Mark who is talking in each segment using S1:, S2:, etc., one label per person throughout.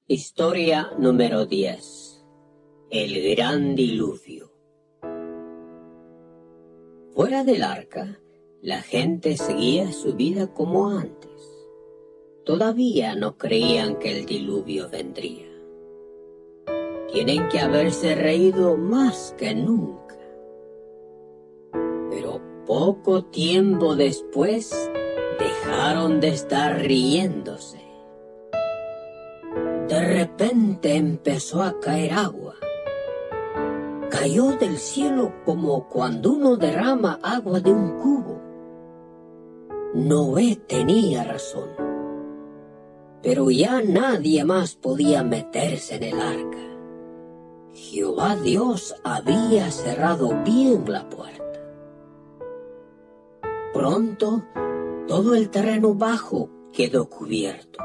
S1: Historia número 10. El gran diluvio. Fuera del arca, la gente seguía su vida como antes. Todavía no creían que el diluvio vendría. Tienen que haberse reído más que nunca. Pero poco tiempo después, dejaron de estar riéndose. De repente empezó a caer agua. Cayó del cielo como cuando uno derrama agua de un cubo. Noé tenía razón. Pero ya nadie más podía meterse en el arca. Jehová Dios había cerrado bien la puerta. Pronto, todo el terreno bajo quedó cubierto.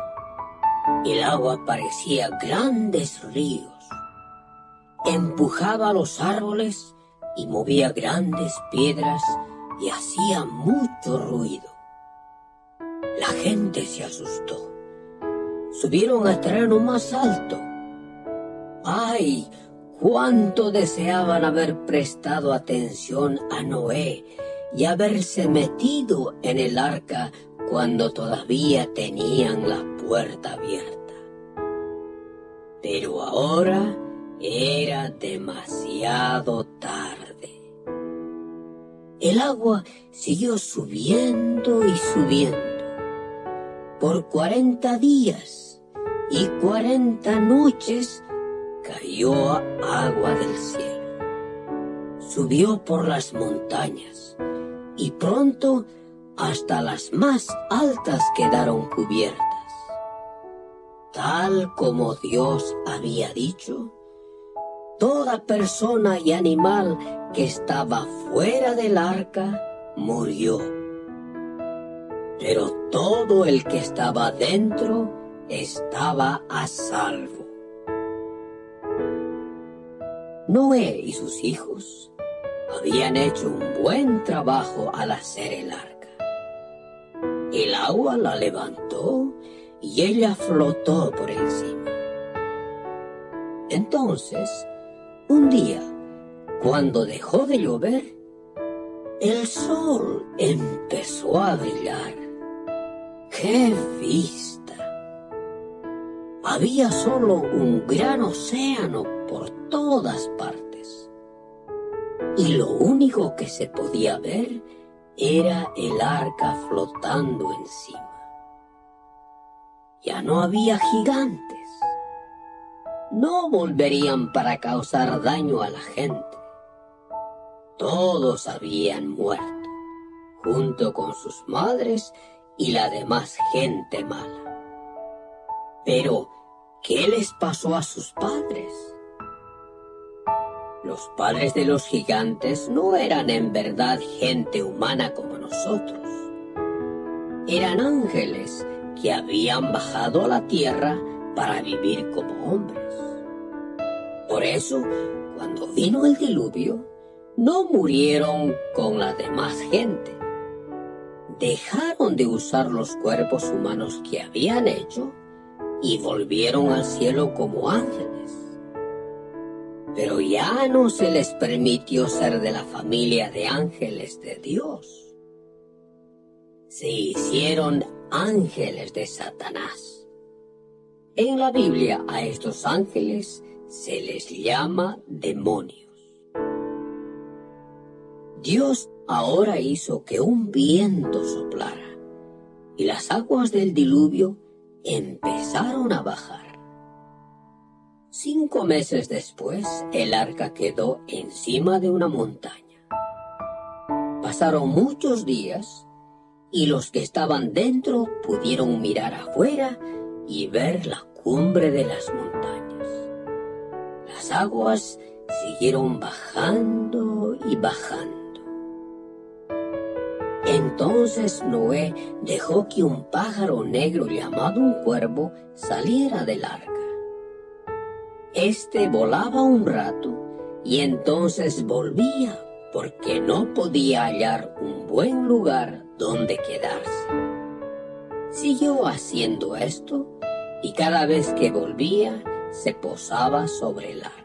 S1: El agua parecía grandes ríos. Empujaba los árboles y movía grandes piedras y hacía mucho ruido. La gente se asustó. Subieron al terreno más alto. ¡Ay! Cuánto deseaban haber prestado atención a Noé y haberse metido en el arca cuando todavía tenían la puerta abierta. Pero ahora era demasiado tarde. El agua siguió subiendo y subiendo. Por 40 días y 40 noches cayó agua del cielo. Subió por las montañas y pronto hasta las más altas quedaron cubiertas. Tal como Dios había dicho, toda persona y animal que estaba fuera del arca murió. Pero todo el que estaba dentro estaba a salvo. Noé y sus hijos habían hecho un buen trabajo al hacer el arca. El agua la levantó y ella flotó por encima. Entonces, un día, cuando dejó de llover, el sol empezó a brillar. ¡Qué vista! Había solo un gran océano por todas partes. Y lo único que se podía ver era el arca flotando encima. Ya no había gigantes. No volverían para causar daño a la gente. Todos habían muerto, junto con sus madres y la demás gente mala. Pero, ¿qué les pasó a sus padres? Los padres de los gigantes no eran en verdad gente humana como nosotros. Eran ángeles que habían bajado a la tierra para vivir como hombres. Por eso, cuando vino el diluvio, no murieron con la demás gente. Dejaron de usar los cuerpos humanos que habían hecho y volvieron al cielo como ángeles. Pero ya no se les permitió ser de la familia de ángeles de Dios. Se hicieron ángeles de Satanás. En la Biblia a estos ángeles se les llama demonios. Dios ahora hizo que un viento soplara y las aguas del diluvio empezaron a bajar. 5 meses después, el arca quedó encima de una montaña. Pasaron muchos días y los que estaban dentro pudieron mirar afuera y ver la cumbre de las montañas. Las aguas siguieron bajando y bajando. Entonces Noé dejó que un pájaro negro llamado un cuervo saliera del arca. Este volaba un rato y entonces volvía porque no podía hallar un buen lugar donde quedarse. Siguió haciendo esto y cada vez que volvía se posaba sobre el arca.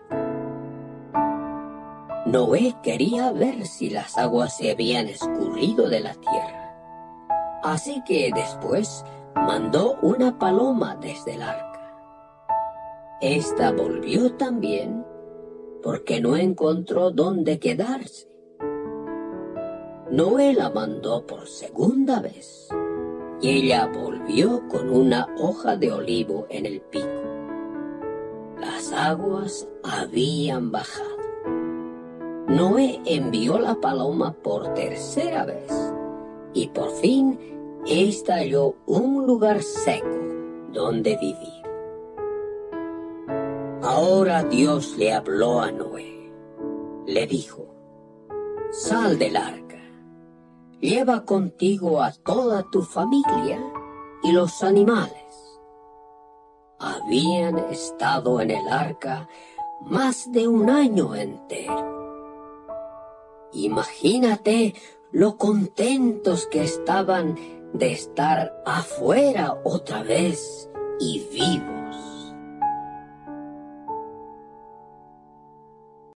S1: Noé quería ver si las aguas se habían escurrido de la tierra, así que después mandó una paloma desde el arca. Esta volvió también porque no encontró dónde quedarse. Noé la mandó por segunda vez y ella volvió con una hoja de olivo en el pico. Las aguas habían bajado. Noé envió la paloma por tercera vez y por fin ésta halló un lugar seco donde vivir. Ahora Dios le habló a Noé. Le dijo: sal del arca, lleva contigo a toda tu familia y los animales. Habían estado en el arca más de un año entero. Imagínate lo contentos que estaban de estar afuera otra vez y vivos.